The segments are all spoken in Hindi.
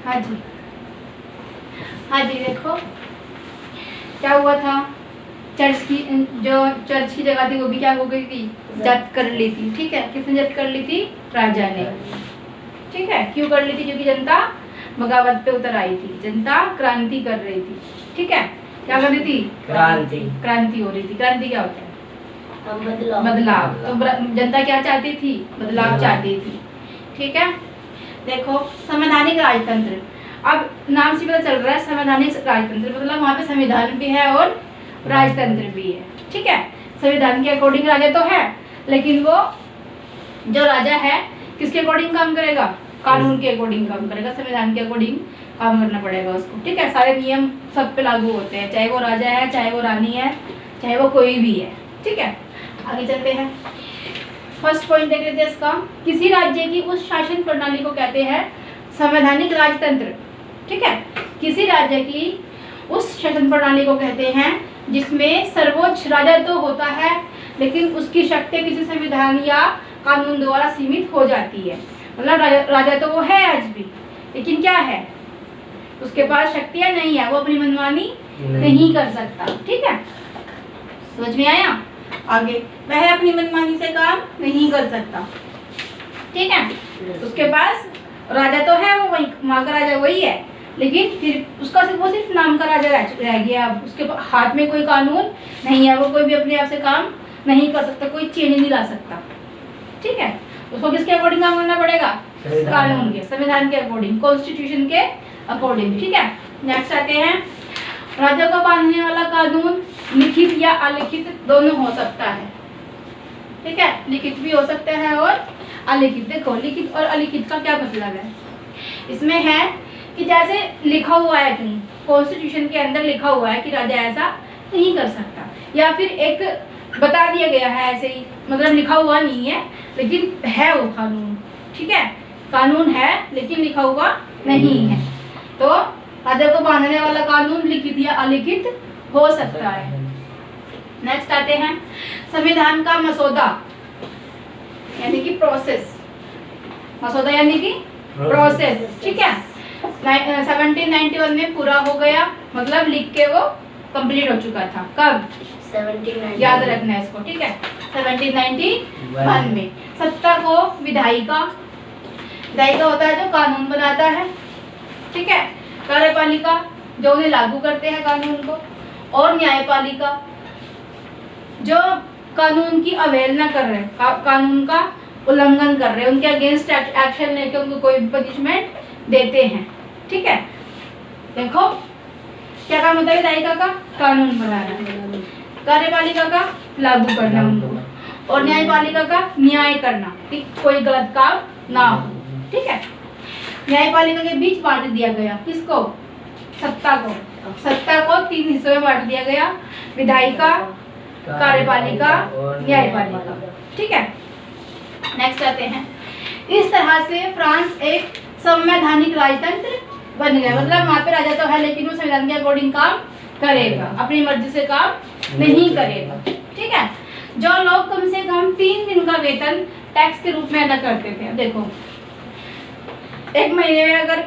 हाँ जी, हाँ जी, देखो क्या हुआ था, चर्च की जगह थी वो भी क्या हो गई थी, जब्त कर ली थी। ठीक है, किसने जब्त कर ली थी? राजा ने। ठीक है, क्यों कर ली थी? क्योंकि जनता बगावत पे उतर आई थी, जनता क्रांति कर रही थी। ठीक है, क्या कर रही थी? क्रांति हो रही थी। क्रांति क्या होता है? बदलाव। तो जनता क्या चाहती थी? बदलाव चाहती थी। ठीक है, देखो संवैधानिक राजतंत्र, अब नाम से पता चल रहा है संवैधानिक राजतंत्र मतलब वहाँ पे संविधान भी है और राजतंत्र भी है। ठीक है, संविधान के अकॉर्डिंग राजा तो है, लेकिन वो जो राजा है किसके अकॉर्डिंग काम करेगा? कानून के अकॉर्डिंग काम करेगा, संविधान के अकॉर्डिंग काम करना पड़ेगा उसको। ठीक है, सारे नियम सब पे लागू होते हैं, चाहे वो राजा है, चाहे वो रानी है, चाहे वो कोई भी है। ठीक है, आगे चलते हैं। फर्स्ट पॉइंट देख लेते हैं इसका, किसी राज्य की उस शासन प्रणाली को कहते हैं संवैधानिक राजतंत्र। ठीक है, किसी राज्य की उस शासन प्रणाली को कहते हैं जिसमें सर्वोच्च राजा तो होता है, लेकिन उसकी शक्ति किसी संविधान या कानून द्वारा सीमित हो जाती है। मतलब राजा तो वो है आज भी, लेकिन क्या है, उसके पास शक्तियां नहीं है, वो अपनी मनमानी नहीं कर सकता। ठीक है, समझ में आया? आगे, वह अपनी मनमानी से काम नहीं कर सकता। ठीक है, उसके पास राजा तो है, वो वही वहाँ का राजा वही है, लेकिन फिर उसका वो सिर्फ नाम का राजा रह गया। उसके हाथ में कोई कानून नहीं है, वो कोई भी अपने आप से काम नहीं कर सकता, कोई चेंज नहीं ला सकता। ठीक है, उसको किसके अकॉर्डिंग काम करना पड़ेगा? कानून के, संविधान के अकॉर्डिंग, कॉन्स्टिट्यूशन के अकॉर्डिंग। ठीक है, नेक्स्ट आते हैं, राजा को बांधने वाला कानून लिखित या अलिखित दोनों हो सकता है। ठीक है, लिखित भी हो सकता है और अलिखित। देखो लिखित और अलिखित का क्या मतलब है, इसमें है कि जैसे लिखा हुआ है कहीं कॉन्स्टिट्यूशन के अंदर लिखा हुआ है कि राजा ऐसा नहीं कर सकता, या फिर एक बता दिया गया है ऐसे ही, मतलब लिखा हुआ नहीं है लेकिन है वो कानून। ठीक है, कानून है लेकिन लिखा हुआ नहीं है, तो राजा को बांधने वाला कानून लिखित या अलिखित हो सकता है। नेक्स्ट आते हैं, संविधान का मसौदा यानी कि प्रोसेस। मसौदा यानी कि प्रोसेस। ठीक है, 1791 में पूरा हो गया, मतलब लिख के वो कंप्लीट हो चुका था। कब? 1791, याद रखना है इसको। ठीक है, 1791 में। सत्ता को विधायिका, विधायिका होता है जो कानून बनाता है। ठीक है, कार्यपालिका जो उन्हें लागू करते हैं कानून को, और न्यायपालिका जो कानून की अवहेलना कर रहे हैं, कानून का उल्लंघन कर रहे हैं, उनके अगेंस्ट एक्शन लेके उनको कोई पनिशमेंट देते हैं। ठीक है, देखो क्या काम होता है विधायिका का? कानून बनाना, कार्यपालिका का लागू करना उनको, और न्यायपालिका का न्याय करना कि कोई गलत काम ना हो। ठीक है, न्यायपालिका के बीच बांट दिया गया, किसको? सत्ता को। सत्ता को 3 हिस्सों में बांट दिया गया, विधायिका, कार्यपालिका, न्यायपालिका। ठीक है, नेक्स्ट आते हैं, इस तरह से फ्रांस एक संवैधानिक राजतंत्र बन गया। मतलब वहाँ पे राजा तो है लेकिन वो संविधान के अकॉर्डिंग काम करेगा, अपनी मर्जी से काम नहीं करेगा। ठीक है, जो लोग कम से कम 3 दिन का वेतन टैक्स के रूप में अदा करते थे। देखो एक महीने में अगर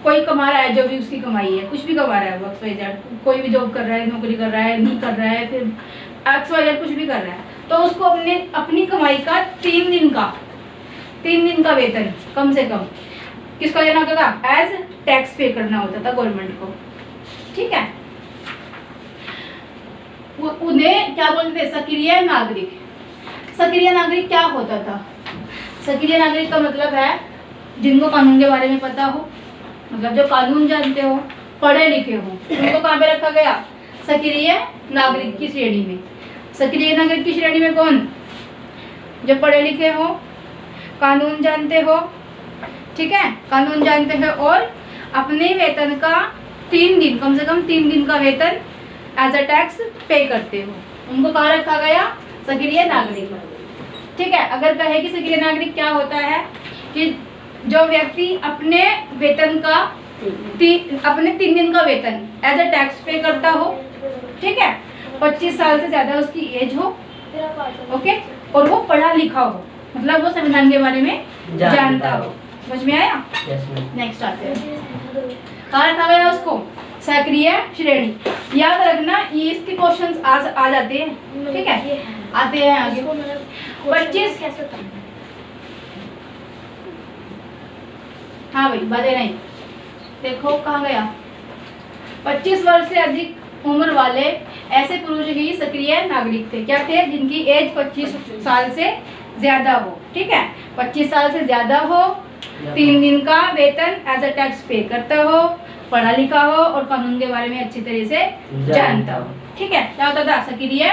कोई कमा रहा है, जो भी उसकी कमाई है, कुछ भी कमा रहा है, XYZ कोई भी जॉब कर रहा है, नौकरी कर रहा है, नहीं कर रहा है, फिर XYZ कुछ भी कर रहा है, तो उसको अपनी कमाई का 3 दिन का वेतन कम से कम किसका देना होता था? एज टैक्स पे करना होता था गवर्नमेंट को। ठीक है, उन्हें क्या बोलते थे? सक्रिय नागरिक। सक्रिय नागरिक क्या होता था? सक्रिय नागरिक का मतलब है जिनको कानून के बारे में पता हो, मतलब जो कानून जानते हो, पढ़े लिखे हो, उनको कहाँ पे रखा गया? सक्रिय नागरिक की श्रेणी में। सक्रिय नागरिक की श्रेणी में कौन? जो पढ़े लिखे हो, कानून जानते हो। ठीक है, कानून जानते हो और अपने वेतन का 3 दिन, कम से कम 3 दिन का वेतन एज अ टैक्स पे करते हो, उनको कहाँ रखा गया? सक्रिय नागरिक। ठीक है, अगर कहे कि सक्रिय नागरिक क्या होता है कि जो व्यक्ति अपने वेतन का अपने 3 दिन का वेतन एज अ टैक्स पे करता हो। ठीक है, 25 साल से ज्यादा उसकी एज हो, ओके, और वो पढ़ा लिखा हो, मतलब वो संविधान के बारे में जानता हो। समझ में आया? नेक्स्ट आते हैं, कहाँ रखा गया उसको? सक्रिय श्रेणी। याद रखना ये इसके क्वेश्चंस आ जाते हैं, ठीक है, आते हैं आगे। 25 हाँ भाई बदे नहीं, देखो कहाँ गया? 25 वर्ष से अधिक उम्र वाले ऐसे पुरुष ही सक्रिय नागरिक थे। क्या थे? जिनकी एज 25 साल से ज्यादा हो, ठीक है, 25 साल से ज्यादा हो, 3 दिन का वेतन एज अ टैक्स पे करता हो, पढ़ा लिखा हो और कानून के बारे में अच्छी तरह से जानता हो, ठीक है। क्या होता था? सक्रिय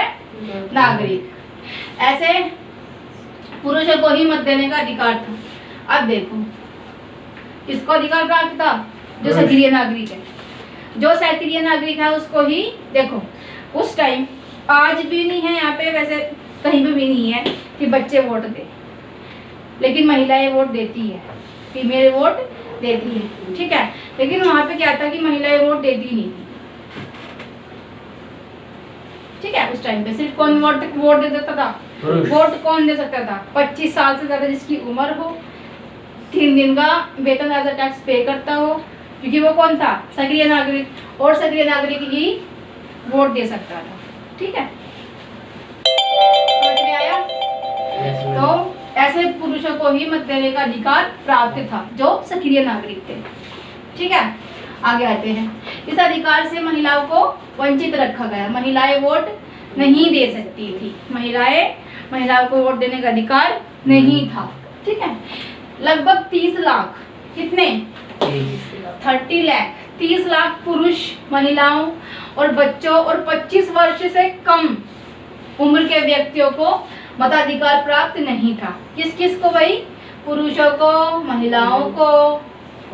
नागरिक। ऐसे पुरुषों को ही मत देने का अधिकार था। अब देखो किसको अधिकार प्राप्त था? जो सक्रिय नागरिक है। जो सक्रिय नागरिक है उसको ही, देखो उस टाइम, आज भी नहीं है यहाँ पे, वैसे कहीं पे भी नहीं है कि बच्चे वोट दे, लेकिन महिलाएं वोट देती है, फीमेल वोट देती है, ठीक है। लेकिन वहां पे क्या था कि महिलाएं वोट देती नहीं थी, ठीक है। उस टाइम पे सिर्फ कौन वोट दे सकता था? वोट कौन दे सकता था? 25 साल से ज्यादा जिसकी उम्र हो, 3 दिन का वेतन एज अ टैक्स पे करता हो, क्योंकि वो कौन था? सक्रिय नागरिक, और सक्रिय नागरिक ही वोट दे सकता था, ठीक है। समझ में आया? तो ऐसे पुरुषों को ही मत देने का अधिकार प्राप्त था जो सक्रिय नागरिक थे, ठीक है। आगे आते हैं, इस अधिकार से महिलाओं को वंचित रखा गया। महिलाएं वोट नहीं दे सकती थी, महिलाओं को वोट देने का अधिकार नहीं था, ठीक है। लगभग 30 लाख, कितने? 30 लाख, 30 लाख पुरुष, महिलाओं और बच्चों और 25 वर्ष से कम उम्र के व्यक्तियों को मताधिकार प्राप्त नहीं था। किस किस को भाई? पुरुषों को, महिलाओं को,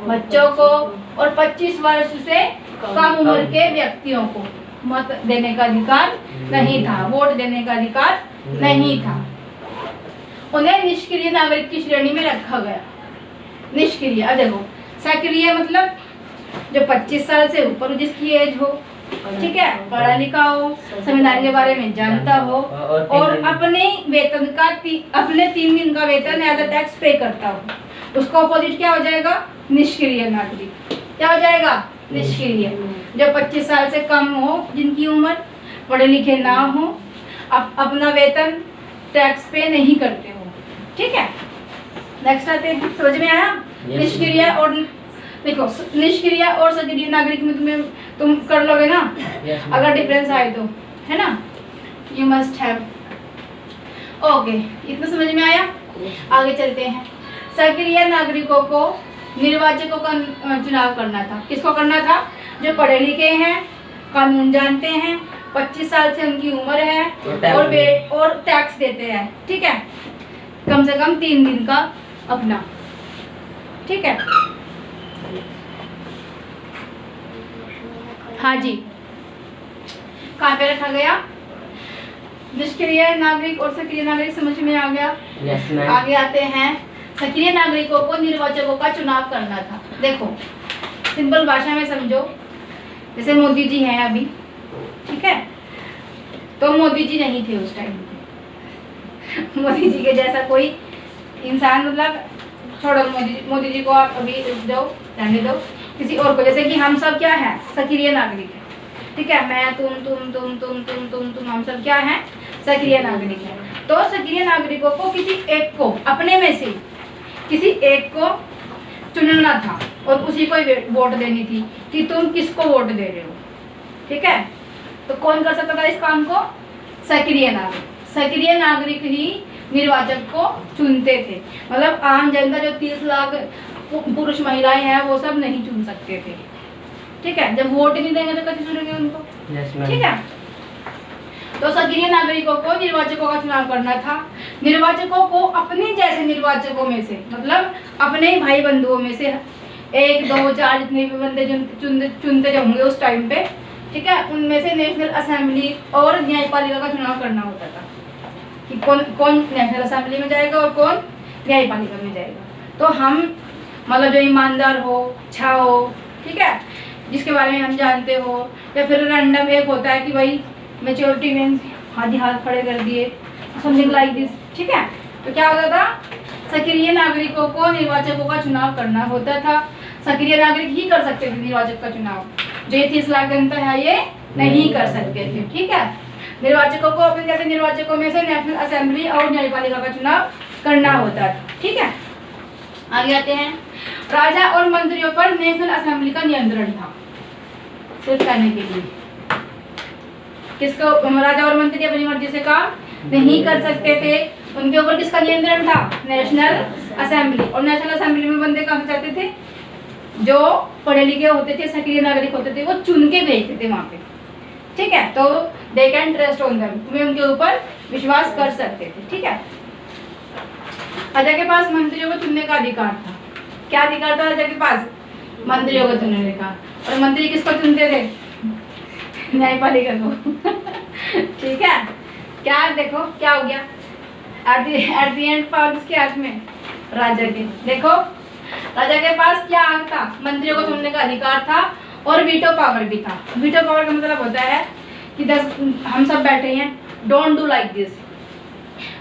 बच्चों को और 25 वर्ष से कम उम्र के व्यक्तियों को मत देने का अधिकार नहीं था, वोट देने का अधिकार नहीं था। उन्हें निष्क्रिय नागरिक की श्रेणी में रखा गया। निष्क्रिय, अब देखो, सक्रिय मतलब जो 25 साल से ऊपर जिसकी एज हो, ठीक है, पढ़ा लिखा हो, संविधान के बारे में जानता हो और अपने वेतन का अपने 3 दिन का वेतन एज अ टैक्स पे करता हो, उसका अपोजिट क्या हो जाएगा? निष्क्रिय नागरिक। क्या हो जाएगा? निष्क्रिय। जो 25 साल से कम हो जिनकी उम्र, पढ़े लिखे ना हो, अपना वेतन टैक्स पे नहीं करते हो, ठीक है। नेक्स्ट आते हैं, समझ में आया? निष्क्रिय और, देखो निष्क्रिय और सक्रिय नागरिक में तुम कर लोगे ना, अगर डिफरेंस आए तो, है ना, यू मस्ट हैव। ओके, इतना समझ में आया? आगे चलते हैं। सक्रिय नागरिकों को निर्वाचकों का चुनाव करना था। किसको करना था? जो पढ़े लिखे हैं, कानून जानते हैं, 25 साल से उनकी उम्र है और टैक्स देते हैं, ठीक है, कम से कम 3 दिन का अपना, ठीक है। हाँ जी, कहाँ पे रखा गया? निष्क्रिय नागरिक और सक्रिय नागरिक समझ में आ गया? आगे आते हैं, सक्रिय नागरिकों को निर्वाचकों का चुनाव करना था। देखो सिंपल भाषा में समझो, जैसे मोदी जी हैं अभी, ठीक है, तो मोदी जी नहीं थे उस टाइम पे। मोदी जी के जैसा कोई इंसान, मतलब छोड़ो मोदी जी को, आप अभी दो, रहने दो, किसी और को, जैसे कि हम सब क्या है? सक्रिय नागरिक है, ठीक है, मैं, तुम, हम सब क्या हैं? सक्रिय नागरिक है। तो सक्रिय नागरिकों को किसी एक को, अपने में से किसी एक को चुनना था और उसी को वोट देनी थी कि तुम किसको वोट दे रहे हो, ठीक है। तो कौन कर सकता था इस काम को? सक्रिय नागरिक। सक्रिय नागरिक ही निर्वाचक को चुनते थे, मतलब आम जनता जो 30 लाख पुरुष महिलाएं हैं वो सब नहीं चुन सकते थे, ठीक है। जब वोट नहीं देंगे तो कैसे चुनेंगे उनको? ठीक है। तो सक्रिय नागरिकों को निर्वाचकों का चुनाव करना था। निर्वाचकों को अपने जैसे निर्वाचकों में से, मतलब अपने भाई बंधुओं में से 1, 2, 4 जितने भी बंदे चुनते होंगे उस टाइम पे, ठीक है, उनमें से नेशनल असेंबली और न्यायपालिका का चुनाव करना होता था कि कौन नेशनल असेंबली में जाएगा और कौन न्यायपालिका में जाएगा। तो हम, मतलब जो ईमानदार हो, अच्छा हो, ठीक है, जिसके बारे में हम जानते हो, या फिर रैंडम एक होता है कि भाई मेच्योरिटी मीन्स हाथ खड़े कर दिए, समथिंग लाइक दिस, ठीक है, तो क्या होता था, सक्रिय नागरिकों को निर्वाचकों का चुनाव करना होता था। सक्रिय नागरिक ही कर सकते थे निर्वाचक का चुनाव, जो 30 लाख जनता है ये नहीं कर सकते थे। ठीक है, निर्वाचकों को अपने जैसे निर्वाचकों में से नेशनल असेंबली और न्यायपालिका का चुनाव करना होता था। ठीक है, आगे आते हैं। राजा और मंत्रियों पर नेशनल असेंबली का नियंत्रण था, सिर्फ करने के लिए। किसको, राजा और मंत्री अपनी मर्जी से काम नहीं कर सकते थे, उनके ऊपर किसका नियंत्रण था, नेशनल असेंबली। और नेशनल असेंबली में बंदे कहाँ से जाते थे, जो पढ़े लिखे होते थे, सक्रिय नागरिक होते थे, वो चुन के भेजते थे वहां पे। ठीक है, तो they can trust on them, तुम्हें उनके ऊपर विश्वास कर सकते थे। ठीक है, राजा के पास मंत्रियों को चुनने का अधिकार था। क्या अधिकार था राजा के पास, मंत्रियों को चुनने का। और मंत्री किसको चुनते थे, न्यायपालिका को। ठीक है, क्या देखो क्या हो गया, एट द एंड पावर किसके हाथ में, राजा के। देखो राजा के पास क्या था, मंत्रियों को चुनने का अधिकार था और वीटो पावर भी था। वीटो पावर का मतलब होता है कि हम सब बैठे हैं, डोंट डू लाइक दिस,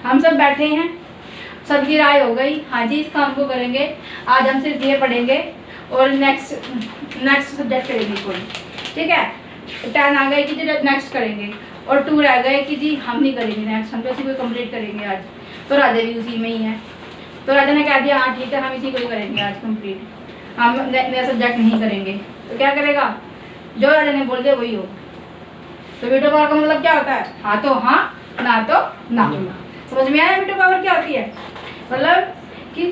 हम सब बैठे हैं, सबकी राय हो गई, हाँ जी इस काम को करेंगे, आज हम सिर्फ ये पढ़ेंगे और नेक्स्ट सब्जेक्ट करेंगे कोई। ठीक है, 10 आ गए कि जी नेक्स्ट करेंगे, और 2 रह गए कि जी हम नहीं करेंगे नेक्स्ट, हम तो इसी को कंप्लीट करेंगे आज। तो राजा भी उसी में ही है, तो राजा ने कह दिया हाँ ठीक है हम इसी को ही करेंगे आज कंप्लीट, हम नया सब्जेक्ट नहीं करेंगे। तो क्या करेगा, जो राजा ने बोल दिया वही हो। तो वीटो पावर का मतलब क्या होता है, हाँ तो हाँ, ना तो ना। समझ में आया वीटो पावर क्या होती है, मतलब कि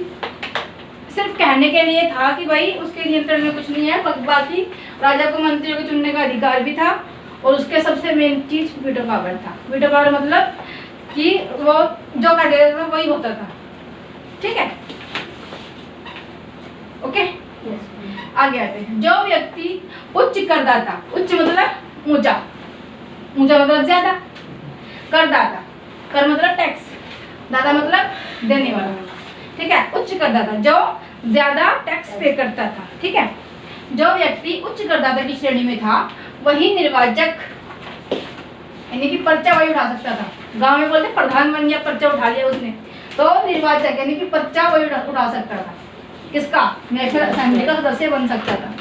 सिर्फ कहने के लिए था कि भाई उसके नियंत्रण में कुछ नहीं है, बाकी राजा को मंत्रियों को चुनने का अधिकार भी था, और उसके सबसे मेन चीज वीटो पावर था। वीटो पावर मतलब कि वो जो कह देता था वही होता था। ठीक है, ओके आगे आते हैं। जो व्यक्ति उच्च करदाता, उच्च मतलब ऊंचा, ऊंचा मतलब ज्यादा, करदाता, कर मतलब टैक्स, दाता मतलब देने वाला। ठीक है, उच्च करदाता जो ज्यादा टैक्स पे करता था। ठीक है, जो व्यक्ति उच्च करदाता की श्रेणी में था वही निर्वाचक, यानी कि पर्चा वही उठा सकता था। गांव में बोलते प्रधान बन गया, पर्चा उठा लिया उसने, तो निर्वाचक यानी कि पर्चा वही उठा सकता था। किसका, नेशनल असेंबली का सदस्य बन सकता था।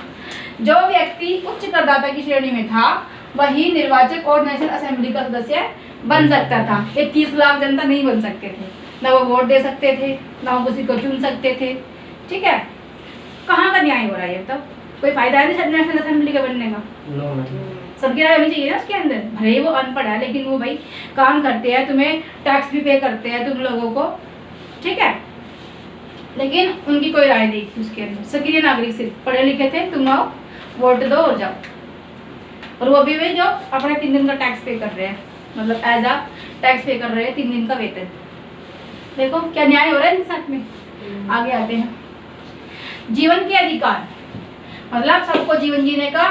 जो व्यक्ति उच्च करदाता की श्रेणी में था वही निर्वाचक और नेशनल असेंबली का सदस्य बन सकता था। ये 30 लाख जनता नहीं बन सकते थे, ना वो वोट दे सकते थे, ना वो किसी को चुन सकते थे। ठीक है, कहाँ का न्याय हो रहा है, तब कोई फायदा है नेशनल असेंबली का बनने का? सबकी राय होनी चाहिए ना उसके अंदर। भले वो अनपढ़ है लेकिन वो भाई काम करते हैं, तुम्हें टैक्स भी पे करते हैं तुम लोगों को। ठीक है, लेकिन उनकी कोई राय नहीं थी उसके अंदर। सक्रिय नागरिक सिर्फ पढ़े लिखे थे, तुम आओ वोट दो और जाओ। और वो भी वे जो अपने 3 दिन का टैक्स पे कर रहे हैं, मतलब एज आ टैक्स पे कर रहे हैं 3 दिन का वेतन। देखो क्या न्याय हो रहा है इनके साथ में। आगे आते हैं। जीवन के अधिकार मतलब सबको जीवन जीने का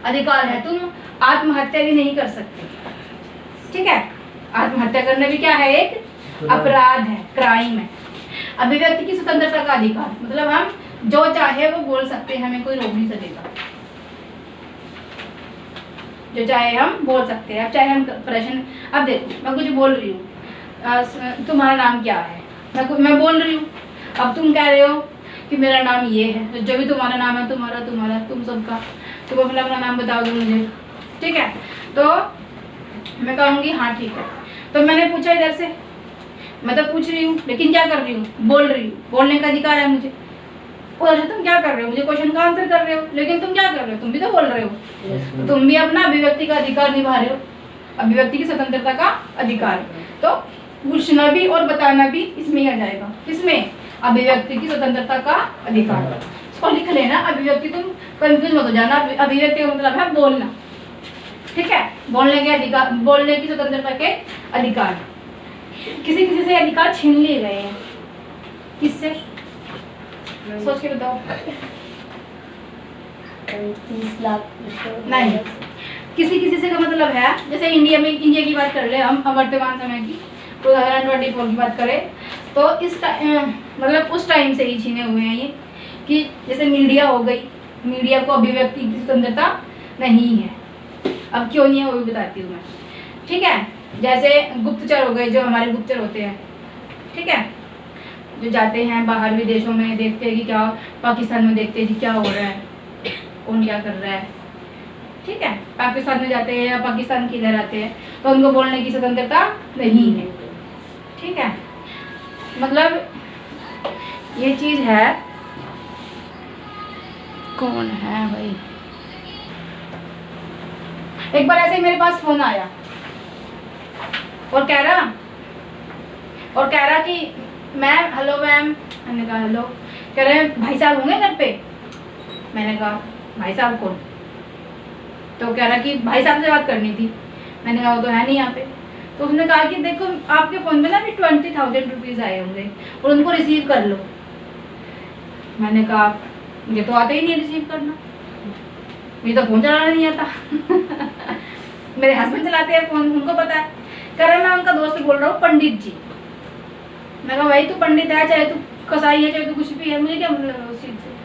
अधिकार है, तुम आत्महत्या भी नहीं कर सकते। ठीक है, आत्महत्या करना भी क्या है, एक अपराध है, क्राइम है। अभिव्यक्ति की स्वतंत्रता का अधिकार मतलब हम जो चाहे वो बोल सकते हैं, हमें कोई रोक नहीं सकेगा। जो चाहे हम बोल सकते हैं। अब चाहे हम प्रश्न, अब देखो मैं कुछ बोल रही हूँ, तुम्हारा नाम क्या है, मैं बोल रही हूँ, अब तुम कह रहे हो कि मेरा नाम ये है, तो जो भी तुम्हारा नाम है, तुम्हारा तुम्हारा तुम सबका, तुम अपना अपना नाम बता दो मुझे। ठीक है, तो मैं कहूँगी हाँ ठीक है। तो मैंने पूछा इधर से, मैं तो पूछ रही हूँ लेकिन क्या कर रही हूँ, बोल रही हूँ, बोलने का अधिकार है मुझे। उधर से तुम क्या कर रहे हो, मुझे क्वेश्चन का आंसर कर रहे हो, लेकिन तुम क्या कर रहे हो, तुम भी तो बोल रहे हो। तुम भी अपना अभिव्यक्ति का अधिकार निभा रहे हो, अभिव्यक्ति की स्वतंत्रता का अधिकार। तो पूछना भी और बताना भी इसमें ही आ जाएगा। किसमें, अभिव्यक्ति की स्वतंत्रता का अधिकार। इसको लिख लेना, अभिव्यक्ति तुम कंफ्यूज मत हो जाना। अभिव्यक्ति का मतलब है बोलना। ठीक है, बोलने के अधिकार, बोलने की स्वतंत्रता के अधिकार। किसी किसी से अधिकार छीन लिए गए हैं, किससे सोच के बताओ। 30 लाख नहीं, किसी किसी से का मतलब है, जैसे इंडिया में, इंडिया की बात कर ले हम, वर्तमान समय की 2024 की बात करें तो इस मतलब उस टाइम से ही छीने हुए हैं ये, कि जैसे मीडिया हो गई, मीडिया को अभिव्यक्ति की स्वतंत्रता नहीं है। अब क्यों नहीं है वो भी बताती हूँ मैं। ठीक है, जैसे गुप्तचर हो गए, जो हमारे गुप्तचर होते हैं, ठीक है, जो जाते हैं बाहर विदेशों में, देखते हैं कि क्या, पाकिस्तान में देखते हैं कि क्या हो रहा है, कौन क्या कर रहा है, ठीक है। पाकिस्तान में जाते हैं या पाकिस्तान के इधर आते हैं तो उनको बोलने की स्वतंत्रता नहीं है, ठीक है। मतलब ये चीज़ है। कौन है भाई? एक बार ऐसे ही मेरे पास फोन आया और कह रहा कि मैम, हेलो मैम। मैंने कहा हेलो। कह रहे हैं भाई साहब होंगे घर पे? मैंने कहा भाई साहब कौन? तो कह रहा कि भाई साहब से बात करनी थी। मैंने कहा वो तो है नहीं यहाँ पे। तो उसने कहा कि देखो आपके फ़ोन में ना अभी 20,000 रुपीज़ आए होंगे और उनको रिसीव कर लो। मैंने कहा मुझे तो आता ही नहीं रिसीव करना, मुझे तो फ़ोन चलाना नहीं आता। मेरे हस्बैंड चलाते हैं फ़ोन, उनको पता है। कह रहे मैं उनका दोस्त बोल रहा हूँ, पंडित जी। मैं कहा भाई तू पंडित है, चाहे तू कसाई है, चाहे तू कुछ भी है, मुझे क्या मतलब उस चीज़ से?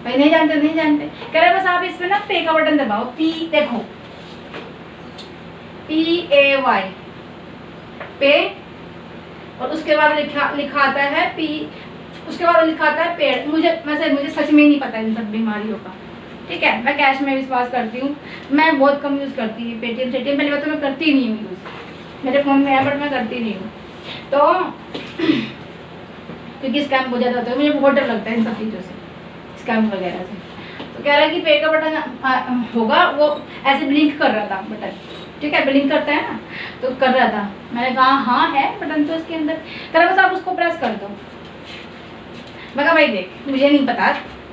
भाई नहीं जानते। कह रहे बस आप इसमें ना पे का बटन दबाओ, पी देखो PAY पे, और उसके बाद लिखा आता है पी, उसके बाद लिखा आता है पेड़। मुझे सच में नहीं पता इन सब बीमारियों का, ठीक है। मैं कैश में विश्वास करती हूँ, मैं बहुत कम यूज़ करती हूँ पेटीएम। पहले बात तो मैं करती नहीं हूँ यूज़, मेरे फ़ोन में है बट मैं करती नहीं हूँ। तो क्योंकि स्कैम बहुत ज़्यादा होता है, मुझे बहुत डर लगता है इन सब चीज़ों से, स्कैम वगैरह से। तो कह रहा है कि पे का बटन होगा, वो ऐसे ब्लिंक कर रहा था बटन, ठीक है, ब्लिंक करता है ना, तो कर रहा था। मैंने कहा हाँ है बटन तो इसके अंदर। कह रहा बस आप उसको प्रेस कर दो। मैं कहा भाई देख मुझे नहीं पता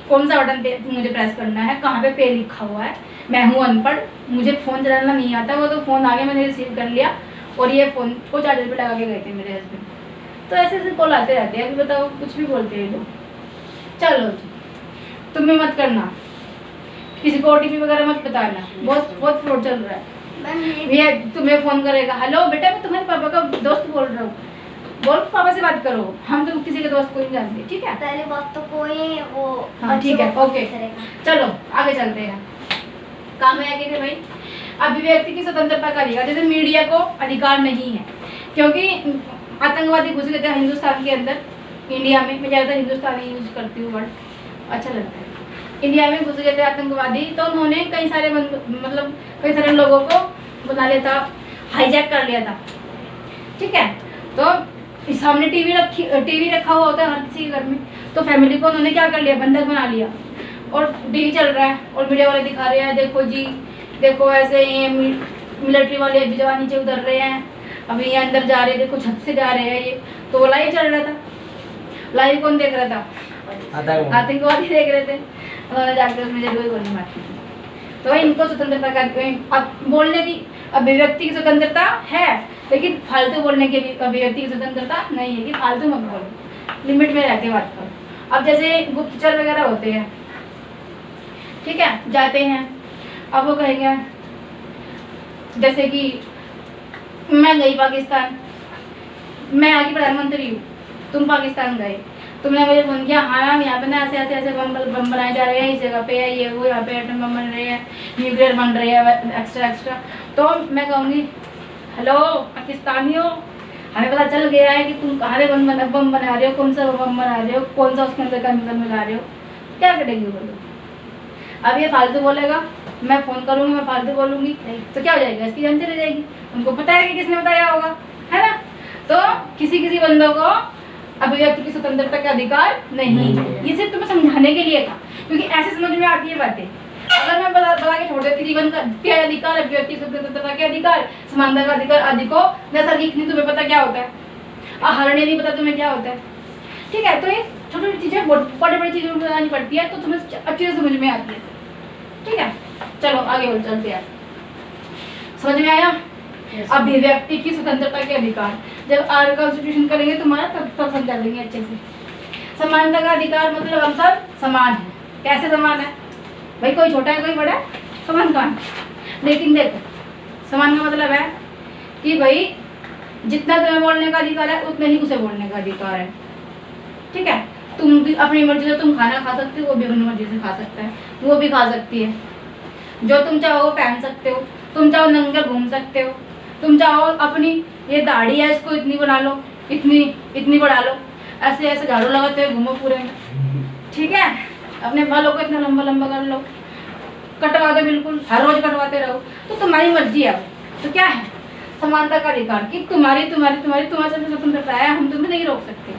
कौन सा बटन पे मुझे प्रेस करना है, कहाँ पे पे लिखा हुआ है, मैं हूँ अनपढ़, मुझे फ़ोन चलाना नहीं आता। वो तो फ़ोन आगे मैंने रिसीव कर लिया और ये फ़ोन को चार्जर पे लगा के गए थे मेरे हस्बैंड। तो ऐसे कॉल आते रहते हैं, अभी बताओ कुछ भी बोलते हैं लोग। चलो जी, तुम भी मत करना, किसी को OTP वगैरह मत बताना, बहुत फ्रॉड चल रहा है। ये तुम्हें फ़ोन करेगा, हेलो बेटा मैं तुम्हारे पापा का दोस्त बोल रहा हूँ, बोल पापा से बात करो, हम तो किसी के दोस्त को नहीं जानते, ठीक है। पहले बात तो कोई वो, हाँ ठीक है, ओके चलो आगे चलते हैं। काम में आगे थे भाई, अभिव्यक्ति की स्वतंत्रता का अधिकार, जैसे मीडिया को अधिकार नहीं है क्योंकि आतंकवादी घुस गए थे हिंदुस्तान के अंदर, इंडिया में। मैं ज़्यादातर हिंदुस्तानी यूज करती हूँ वर्ड, अच्छा लगता है। इंडिया में घुस गए थे आतंकवादी, तो उन्होंने कई सारे लोगों को बना लिया था, हाईजैक कर लिया था, ठीक है। तो सामने टीवी रखा हुआ होता है हर किसी के घर में, तो फैमिली को उन्होंने क्या कर लिया, बंधक बना लिया। और टीवी चल रहा है और मीडिया वाले दिखा रहे हैं, देखो जी देखो ऐसे ये मिलिट्री वाले अभी जवान नीचे उतर रहे हैं, अभी ये अंदर जा रहे हैं, देखो छत से जा रहे हैं ये। तो वो लाइव चल रहा था, लाइव कौन देख रहा था? आतंकवादी देख रहे थे। उन्होंने जाकर मुझे गोली मारी। तो इनको स्वतंत्रता का, अब बोलने की अभिव्यक्ति की स्वतंत्रता है, लेकिन फालतू बोलने की अभिव्यक्ति की स्वतंत्रता नहीं है कि फालतू मत बोलो, लिमिट में रहते बात करो। अब जैसे गुप्तचर वगैरह होते हैं, ठीक है, जाते हैं, अब वो कहेंगे जैसे कि मैं गई पाकिस्तान, मैं यहाँ की प्रधानमंत्री हूँ, तुम पाकिस्तान गए, तुमने मुझे फोन किया, हाँ यहाँ पे ना ऐसे बम बनाए जा रहे हैं, इस जगह पे है ये वो, यहाँ पे एटम बम बन रहे हैं, न्यूक्लियर बन रहे हैं एक्स्ट्रा। तो मैं कहूँगी हेलो पाकिस्तानियों, हमें पता चल गया है कि तुम कहाँ पे बम बना रहे हो, कौन सा बम बना रहे हो, कौन सा उसके अंदर केमिकल मिला रहे हो, क्या करेगी बोलो? अब ये फालतू बोलेगा, मैं फ़ोन करूँगी, मैं फालतू बोलूँगी, तो क्या हो जाएगा, इसकी जान चली जाएगी। उनको पता है कि किसने बताया होगा, है ना। तो किसी बंदों को अभिव्यक्ति की स्वतंत्रता का अधिकार नहीं है। ये सिर्फ तुम्हें समझाने के लिए था, क्योंकि ऐसे समझ में आती है बातें। अगर मैं बता के छोड़ देती जीवन का क्या अधिकार, अभिव्यक्ति की स्वतंत्रता के अधिकार, समानता का अधिकार आदि को, नैसर्गिक नहीं तुम्हें पता क्या होता है, आहरणीय नहीं पता तुम्हें क्या होता है, ठीक है। तो ये छोटी छोटी चीज़ें बड़ी चीज़ों में बतानी पड़ती है, तो तुम्हें अच्छे से समझ में आती है, ठीक है। चलो आगे बढ़ चलते हैं, समझ में आया? अभिव्यक्ति की स्वतंत्रता के अधिकार, जब आर कॉन्स्टिट्यूशन करेंगे तुम्हारा तब समझा देंगे अच्छे से। समानता का अधिकार मतलब हम सब समान है। कैसे समान है भाई? कोई छोटा है कोई बड़ा है, समान कहाँ है? लेकिन देखो समान का मतलब है कि भाई जितना तुम्हें बोलने का अधिकार है उतना ही उसे बोलने का अधिकार है, ठीक है। तुम भी अपनी मर्जी से तुम खाना खा सकते हो, वो भी अपनी मर्जी से खा सकता है, वो भी खा सकती है। जो तुम चाहो वो पहन सकते हो, तुम चाहो नंगे घूम सकते हो, तुम चाहो अपनी ये दाढ़ी है इसको इतनी बना लो, इतनी बढ़ा लो, ऐसे ऐसे झाड़ू लगाते हुए घूमो पूरे में, ठीक है। अपने बालों को इतना लंबा लंबा कर लो, कटवा दो बिल्कुल, हर रोज कटवाते रहो, तो तुम्हारी मर्जी है। तो क्या है समानता का अधिकार कि तुम्हारी से स्वतंत्रता है, हम तुम्हें नहीं रोक सकते।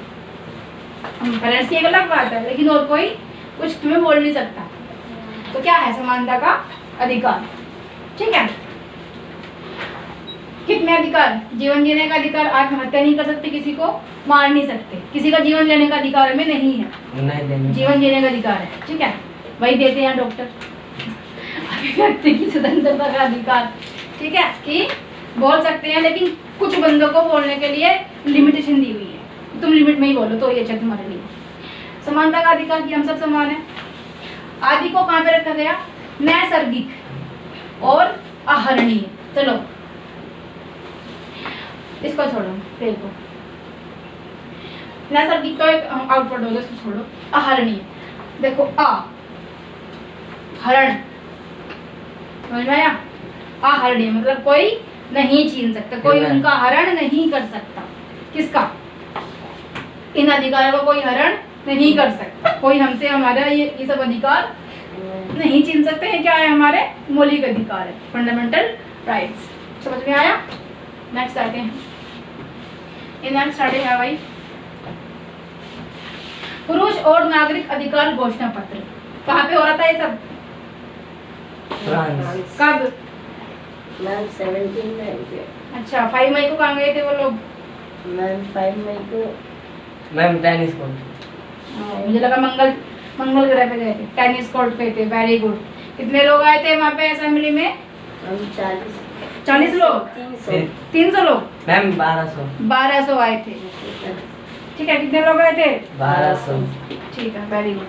हम पेरेंट्स की एक अलग बात है, लेकिन और कोई कुछ तुम्हें बोल नहीं सकता। तो क्या है समानता का अधिकार, ठीक है। कितने अधिकार? जीवन जीने का अधिकार, आत्महत्या नहीं कर सकते, किसी को मार नहीं सकते, किसी का जीवन लेने का अधिकार हमें नहीं है, जीवन जीने का अधिकार है, ठीक है। वही देते हैं डॉक्टर। अभिव्यक्ति की स्वतंत्रता का अधिकार, ठीक है, कि बोल सकते हैं, लेकिन कुछ बंदों को बोलने के लिए लिमिटेशन दी हुई है, तुम लिमिट में ही बोलो तो ये अच्छा तुम्हारे लिए। समानता का अधिकार कि हम सब समान है। आदि को कहाँ पे रखा गया? नैसर्गिक और आहरणीय। चलो इसको छोड़ो, देखो नैसर्गिक तो एक आउटवर्ड होगा, इसको छोड़ो। आहरणीय, देखो आ हरण, समझ में आया? आहरणीय मतलब कोई नहीं छीन सकता, कोई उनका हरण नहीं कर सकता। किसका? इन अधिकारों को कोई हरण नहीं कर सकता, कोई हमसे हमारा ये सब अधिकार नहीं छीन सकते हैं। क्या है? हमारे मौलिक अधिकार है, फंडामेंटल राइट्स। समझ में आया? नेक्स्ट आते हैं। नेक्स्ट आते हैं भाई, पुरुष और नागरिक अधिकार घोषणा पत्र। कहाँ पे हो रहा था ये सब? फ्रांस। कब? मैम 17 में। अच्छा, 5 मई को कहाँ गए थे वो लोग? मैम 5 मई को मैम टेनिस कोर्ट। मुझे लगा मंगल ग्रह पे गए थे, टेनिस कोर्ट पे थे। Very good. कितने लोग आए थे वहाँ पे असेंबली में? हम 40 लोग, 300 लोग, मैम 1200 आए थे, ठीक है। कितने लोग आए थे? 1200। ठीक है, वेरी गुड।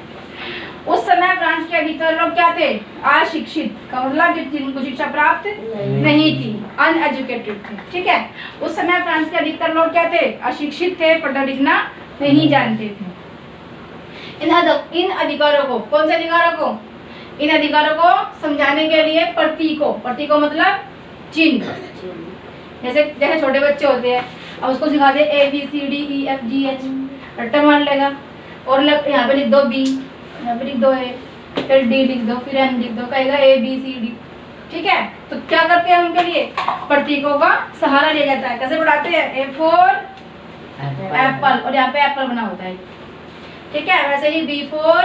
उस समय फ्रांस के अधिकतर लोग क्या थे? अशिक्षित, का मतलब जिनको शिक्षा प्राप्त नहीं थी, अनएजुकेटेड थे, ठीक है। उस समय फ्रांस के अधिकतर लोग क्या थे? अशिक्षित थे, पढ़ना लिखना नहीं जानते थे। इन अधिकारों को, कौन से अधिकारों को? इन अधिकारों को समझाने के लिए प्रतीकों मतलब चिन्ह, जैसे छोटे बच्चे होते हैं, अब उसको सिखा दे ABCDEFGH, रट्टा मार लेगा। और यहाँ पे लिख दो B, यहाँ पे लिख दो A, फिर D लिख दो, फिर N लिख दो, कहेगा ABCD, ठीक है। तो क्या करते हैं उनके लिए? प्रतीकों का सहारा लिया जाता है। कैसे पढ़ाते हैं? A for एप्पल, और यहाँ पे एप्पल बना होता है, ठीक है। वैसे ही B for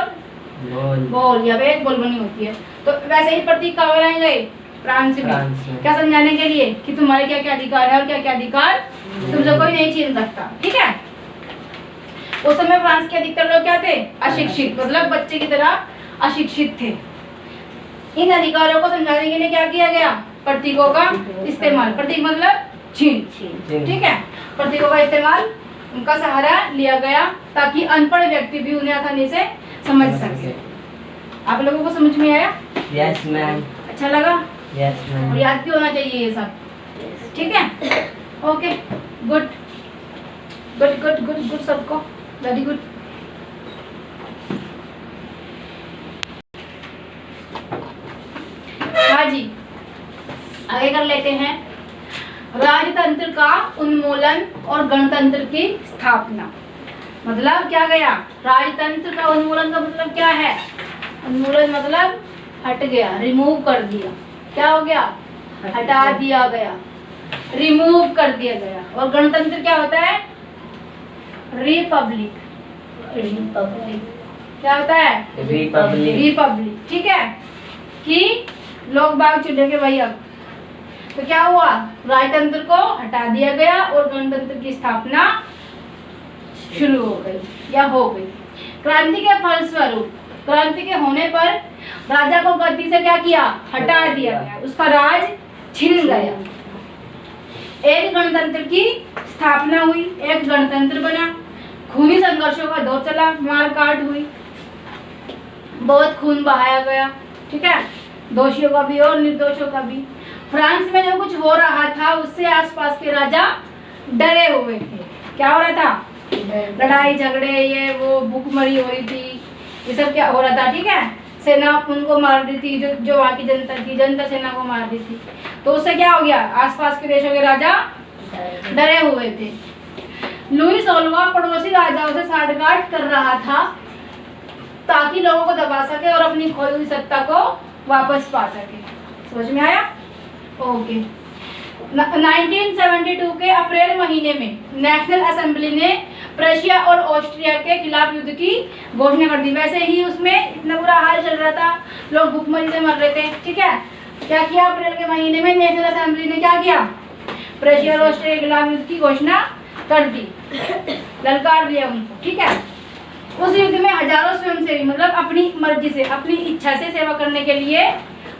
बॉल, यहाँ पे एक बॉल बनी होती है। तो वैसे ही प्रतीक कहाँ बनाए गए? फ्रांस में। क्या समझाने के लिए कि तुम्हारे क्या क्या अधिकार है और क्या क्या अधिकार तुमसे कोई नहीं छीन सकता, ठीक है। उस समय फ्रांस के अधिकतर लोग क्या थे? अशिक्षित, मतलब बच्चे की तरह अशिक्षित थे। इन अधिकारों को समझाने के लिए क्या किया गया? प्रतीकों का इस्तेमाल। प्रतीक मतलब चिन्ह, ठीक है। प्रतीकों का इस्तेमाल, उनका सहारा लिया गया ताकि अनपढ़ व्यक्ति भी उन्हें आसानी से समझ सके। आप लोगों को समझ में आया? Yes ma'am. अच्छा लगा? Yes ma'am. और याद भी होना चाहिए ये सब, ठीक है। Okay, good good good good good, सबको वेरी गुड। हाँ जी, आगे कर लेते हैं। राजतंत्र का उन्मूलन और गणतंत्र की स्थापना। मतलब क्या गया? राजतंत्र का उन्मूलन का मतलब क्या है? उन्मूलन मतलब हट गया, रिमूव कर दिया। क्या हो गया? हटा दिया गया, रिमूव कर दिया गया। और गणतंत्र क्या होता है? रिपब्लिक। क्या होता है? रिपब्लिक, ठीक है। कि लोग बाग चुनेंगे वही। अब तो क्या हुआ? राजतंत्र को हटा दिया गया और गणतंत्र की स्थापना शुरू हो गई या हो गई। क्रांति के फलस्वरूप, क्रांति के होने पर राजा को गद्दी से क्या किया? हटा दिया गया, उसका राज छिन गया। एक गणतंत्र की स्थापना हुई, एक गणतंत्र बना। खूनी संघर्षों का दौर चला, मारकाट हुई, बहुत खून बहाया गया, ठीक है, दोषियों का भी और निर्दोषों का भी। फ्रांस में जो कुछ हो रहा था उससे आसपास के राजा डरे हुए थे। क्या हो रहा था? लड़ाई झगड़े, ये वो, भूखमरी हो रही थी, ये सब क्या हो रहा था, ठीक है। सेना उनको मार दी थी, जो वहाँ की जनता थी, जनता सेना को मार दी थी। तो उससे क्या हो गया? आसपास के देशों के राजा डरे हुए थे। लुई 16वां पड़ोसी राजाओं से साठगांठ कर रहा था ताकि लोगों को दबा सके और अपनी खोई हुई सत्ता को वापस पा सके। समझ में आया? ओके। 1972 के अप्रैल महीने में नेशनल असेंबली ने प्रशिया और ऑस्ट्रिया के खिलाफ युद्ध की घोषणा कर दी। वैसे ही उसमें इतना बुरा हाल चल रहा था, लोग भूखमरी से मर रहे थे। ठीक है, क्या किया अप्रैल के महीने में नेशनल असेंबली ने? क्या किया? प्रशिया और ऑस्ट्रिया के खिलाफ युद्ध की घोषणा कर दी, ललकार दिया उनको। ठीक है, उस युद्ध में हजारों स्वयंसेवी मतलब अपनी मर्जी से, अपनी इच्छा से सेवा करने के लिए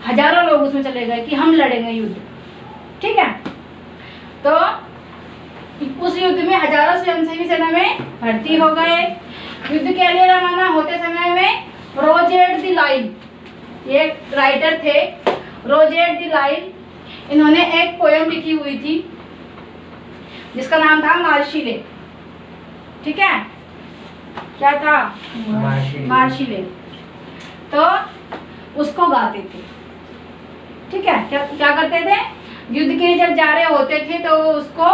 हजारों लोग उसमें चले गए कि हम लड़ेंगे युद्ध। ठीक है, तो उस युद्ध में हजारों स्वयंसेवी सेना में भर्ती हो गए। युद्ध के लिए रवाना होते समय में रोजेट द लाइन, ये राइटर थे रोजेट द लाइन, इन्होंने एक पोयम लिखी हुई थी जिसका नाम था मार्शिले। ठीक है, क्या था? मार्शिले। तो उसको गाते थे। ठीक है, क्या करते थे? युद्ध के लिए जब जा रहे होते थे तो उसको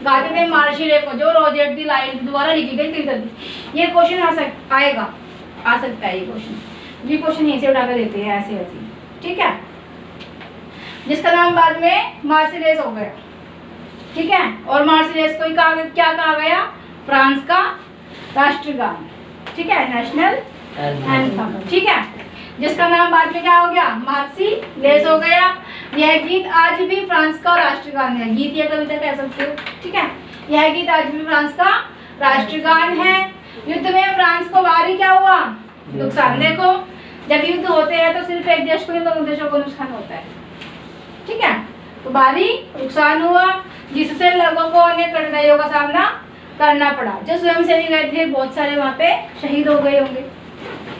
गाते थे, मार्शिले को, जो रोजेट दी लाइन द्वारा लिखी गई थी। ये क्वेश्चन आ सकता है ये क्वेश्चन यहीं से उठा कर देते हैं ऐसे ऐसे। ठीक है, जिसका नाम बाद में मार्सिलेस हो गया। ठीक है, और मार्सिलेस को क्या कहा गया? फ्रांस का राष्ट्रगान। ठीक है, नेशनल एंथम। ठीक है, जिसका नाम बाद में क्या हो गया? मार्सिलेस हो गया। यह गीत आज भी फ्रांस का राष्ट्रगान है। गीत या कविता कह सकते हो। ठीक है, यह गीत आज भी फ्रांस का राष्ट्रगान है। युद्ध में फ्रांस को भारी क्या हुआ? नुकसान। देखो, जब युद्ध होते हैं तो सिर्फ एक देश को नहीं, दोनों देशों को नुकसान होता है। ठीक है, तो भारी नुकसान हुआ जिससे लोगों को अनेक कठिनाइयों का सामना करना पड़ा। जो स्वयंसेवी गए थे बहुत सारे वहाँ पे शहीद हो गए होंगे,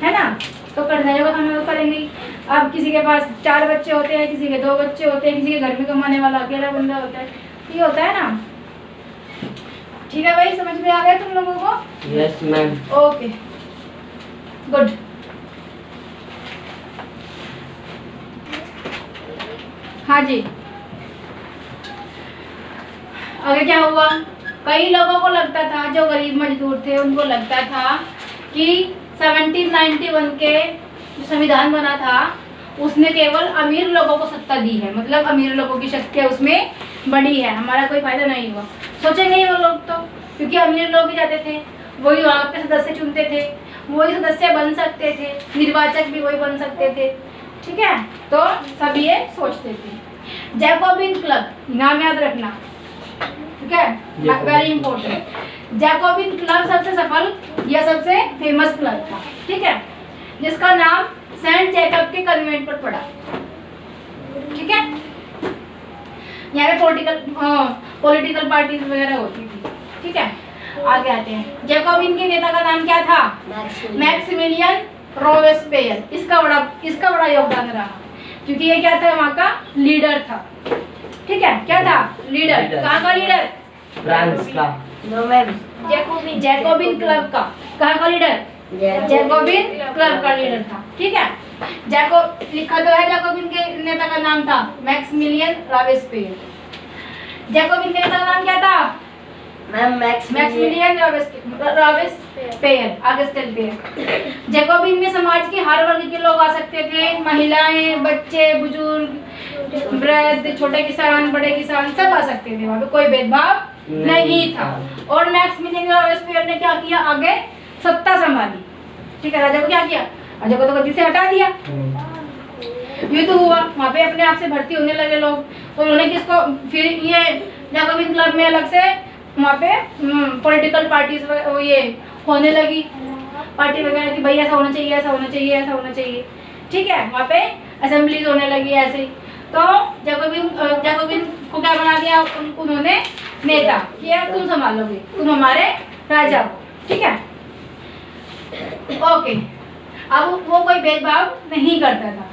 है ना? तो कठिनाइयों का सामना करेंगे। अब किसी के पास 4 बच्चे होते हैं, किसी के 2 बच्चे होते हैं, किसी के घर में कमाने वाला अकेला बंदा होता है, ये होता है ना। ठीक है भाई, समझ में आ गया तुम लोगों को? Yes ma'am. Okay, good. हाँ जी, आगे क्या हुआ? कई लोगों को लगता था, जो गरीब मजदूर थे उनको लगता था कि 1791 के जो संविधान बना था उसने केवल अमीर लोगों को सत्ता दी है, मतलब अमीर लोगों की शक्तियाँ उसमें बड़ी है, हमारा कोई फायदा नहीं हुआ। सोचेंगे ही वो लोग तो, क्योंकि अमीर लोग ही जाते थे, वही वहाँ के सदस्य चुनते थे, वही सदस्य बन सकते थे, निर्वाचक भी वही बन सकते थे। ठीक है, तो सब ये सोचते थे। जैकोबिन क्लब, नाम याद रखना। ठीक है, वेरी इंपॉर्टेंट। जैकोबिन क्लब सबसे सफल या सबसे फेमस क्लब था। ठीक है, जिसका नाम सेंट जैकब के कन्वेंट पर पड़ा। ठीक है, यहाँ पे पॉलिटिकल पार्टीज वगैरह होती थी। ठीक है, आगे आते हैं। जैकोबिन के नेता का नाम क्या था? Maximilien Robespierre. इसका बड़ा योगदान रहा, क्योंकि ये क्या था? वहाँ का लीडर था। ठीक है, क्या था? लीडर। कहाँ का लीडर? फ्रांस का। जैकोबिन क्लब का। कहाँ का लीडर? जैकोबिन क्लब का लीडर था। ठीक है, लिखा तो है, जैकोबिन के नेता का नाम था मैक्सिमिलियन रॉबेस्पियर। जैकोबिन के नेता का नाम क्या था? Maximilian Robespierre. आगे चलते हैं। जैकोबिन में समाज के हर वर्ग के लोग आ सकते थे, महिलाएं, बच्चे, बुजुर्ग, वृद्ध, छोटे किसान, बड़े किसान, सब आ सकते थे। वहाँ पे कोई भेदभाव नहीं था। और मैक्सिमिलियन रॉबेस्पियर ने क्या किया? आगे सत्ता संभाली। ठीक है, राजा को क्या किया? राजा को तो गद्दी से हटा दिया। युद्ध हुआ, वहाँ पे अपने आप से भर्ती होने लगे लोग, तो उन्होंने किसको? फिर ये जैकोबिन क्लब में अलग से वहाँ पे पॉलिटिकल पार्टीज ये होने लगी, पार्टी वगैरह की, भाई ऐसा होना चाहिए, ऐसा होना चाहिए, ऐसा होना चाहिए। ठीक है, वहाँ पे असेंबलीज होने लगी ऐसे ही। तो जैकोबिन को क्या बना दिया? उन्होंने नेता किया, तुम संभालोगे, तुम हमारे राजा हो। ठीक है, ओके। अब वो कोई भेदभाव नहीं करता था।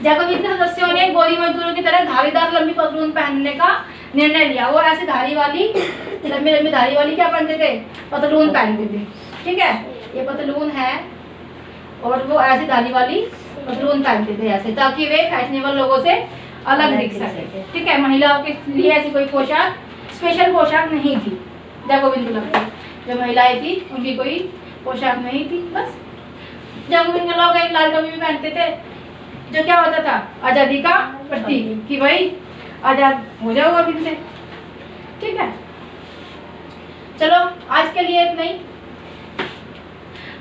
जैकोबिन के सदस्यों ने गोरी मजदूरों की तरह धारीदार लंबी पतलून पहनने का निर्णय लिया। वो ऐसे लंबी लंबी धारी वाली क्या पहनते थे? पतलून पहनते थे। ठीक है, ये पतलून है और वो ऐसी धारी वाली पतलून पहनते थे ऐसे, ताकि वे फैशनेबल लोगों से अलग दिख सके। ठीक है, महिलाओं के लिए ऐसी कोई पोशाक, स्पेशल पोशाक नहीं थी। जय गोविंद को लगती है। जो महिलाएं थी उनकी कोई पोशाक नहीं थी, बस। जय गोविंद के लोग एक लाल कमीज भी पहनते थे, जो क्या होता था, आजादी का प्रतीक, कि भाई आजाद हो जाओ अभी से। ठीक है, चलो आज के लिए इतना ही।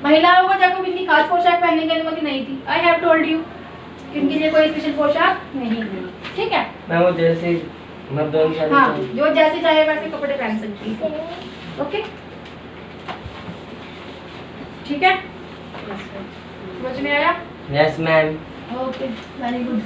महिलाओं को जय गोविंद की खास पोशाक पहनने की अनुमति नहीं थी। आई हैव टोल्ड यू, इनके लिए कोई स्पेशल पोशाक नहीं है। ठीक है, मैं वो जैसे मर्दों की हाँ, जो जैसे चाहे वैसे कपड़े पहन सकती है। ओके, ठीक है, समझ में आया? Yes ma'am. Okay, very good.